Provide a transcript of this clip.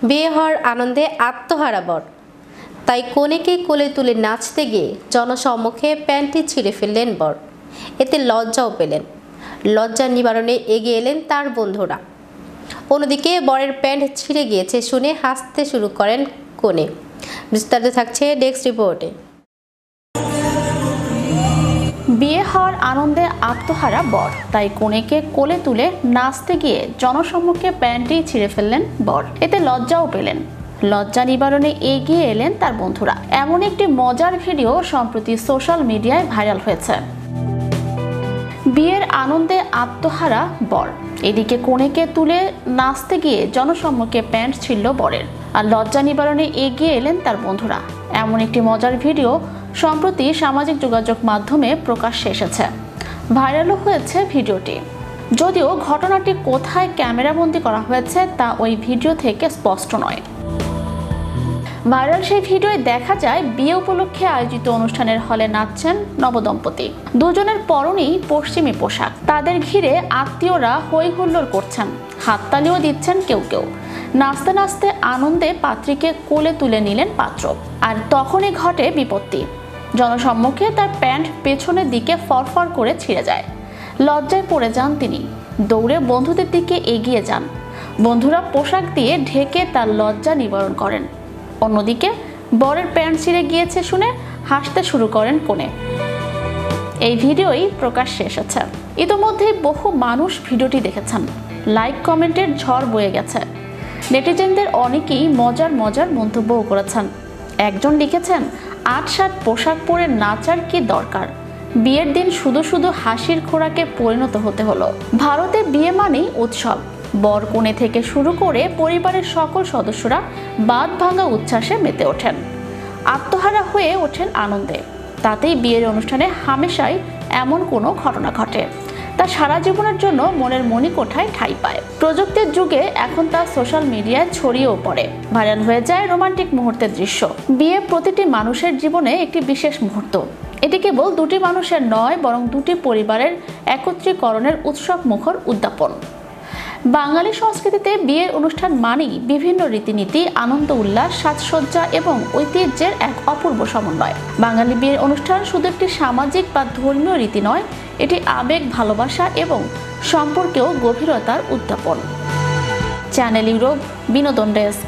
বিয়ে হওয়ার আনন্দে আত্মহারা বর, তাই কনেকে কোলে তুলে নাচতে গিয়ে জনসম্মুখে প্যান্টটি ছিঁড়ে ফেললেন বর। এতে লজ্জাও পেলেন। লজ্জা নিবারণে এগিয়ে এলেন তার বন্ধুরা। অন্যদিকে বরের প্যান্ট ছিঁড়ে গিয়েছে শুনে হাসতে শুরু করেন কনে। বিস্তারিত থাকছে ডেস্ক রিপোর্টে। বিয়ে হওয়ার আনন্দে আত্মহারা বর, তাই কনেকে কোলে তুলে নাচতে গিয়ে জনসম্মুখে প্যান্টটি ছিঁড়ে ফেললেন বর। এতে লজ্জাও পেলেন। লজ্জা নিবারণে এগিয়ে এলেন তার বন্ধুরা। এমন একটি মজার ভিডিও সম্প্রতি সোশ্যাল মিডিয়ায় ভাইরাল হয়েছে। বিয়ের আনন্দে আত্মহারা বর, এদিকে কনেকে তুলে নাচতে গিয়ে জনসম্মুখে প্যান্ট ছিঁড়ল বরের, আর লজ্জা নিবারণে এগিয়ে এলেন তার বন্ধুরা। এমন একটি মজার ভিডিও সম্প্রতি সামাজিক যোগাযোগ মাধ্যমে প্রকাশ্যে এসেছে। ভাইরালও হয়েছে ভিডিওটি। যদিও ঘটনাটি কোথায় ক্যামেরাবন্দি করা হয়েছে তা ওই ভিডিও থেকে স্পষ্ট নয়। ভাইরাল সেই ভিডিওয় দেখা যায় বিয়ে উপলক্ষে আয়োজিত অনুষ্ঠানের হলে নাচছেন নবদম্পতি। দুজনের পরনেই পশ্চিমী পোশাক। তাদের ঘিরে আত্মীয়রা হই হুল্লোড় করছেন, হাততালিও দিচ্ছেন কেউ কেউ। নাচতে নাচতে আনন্দে পাত্রীকে কোলে তুলে নিলেন পাত্র। আর তখনই ঘটে বিপত্তি। জনসম্মুখে তার প্যান্ট পেছনের দিকে ফরফর করে ছিঁড়ে যায়। লজ্জায় পড়ে যান তিনি। দৌড়ে বন্ধুদের দিকে এগিয়ে যান। বন্ধুরা পোশাক দিয়ে ঢেকে তার লজ্জা নিবারণ করেন। অন্যদিকে বরের প্যান্ট ছিঁড়ে গিয়েছে শুনে হাসতে শুরু করেন কনে। এই ভিডিওই প্রকাশ্যে এসেছে। ইতোমধ্যে বহু মানুষ ভিডিওটি দেখেছেন। লাইক কমেন্টের ঝড় বয়ে গেছে। নেটিজেনদের অনেকেই মজার মজার মন্তব্যও করেছেন। একজন লিখেছেন, ৮-৭ পোশাক পরে নাচার কি দরকার? বিয়ের দিন শুধু শুধু হাসির খোরাকে পরিণত হতে হলো। ভারতে বিয়ে মানেই উৎসব। বর কনে থেকে শুরু করে পরিবারের সকল সদস্যরা বাঁধ ভাঙা উচ্ছ্বাসে মেতে ওঠেন, আত্মহারা হয়ে ওঠেন আনন্দে। তাতেই বিয়ের অনুষ্ঠানে হামেশাই এমন কোনো ঘটনা ঘটে, তা সারা জীবনের জন্য মনের মণিকোঠায় ঠাঁই পায়। প্রযুক্তির যুগে এখন তা সোশ্যাল মিডিয়ায় ছড়িয়েও পড়ে। ভাইরাল হয়ে যায় রোমান্টিক মুহূর্তের দৃশ্য। বিয়ে প্রতিটি মানুষের জীবনে একটি বিশেষ মুহূর্ত। এটি কেবল দুটি মানুষের নয়, বরং দুটি পরিবারের একত্রীকরণের উৎসব মুখর উদ্যাপন। বাঙালি সংস্কৃতিতে বিয়ের অনুষ্ঠান মানেই বিভিন্ন রীতিনীতি, আনন্দ উল্লাস, সাজসজ্জা এবং ঐতিহ্যের এক অপূর্ব সমন্বয়। বাঙালি বিয়ের অনুষ্ঠান শুধু একটি সামাজিক বা ধর্মীয় রীতি নয়, এটি আবেগ, ভালোবাসা এবং সম্পর্কেও গভীরতার উদ্যাপন। চ্যানেল ইউরোপ বিনোদন ডেস্ক।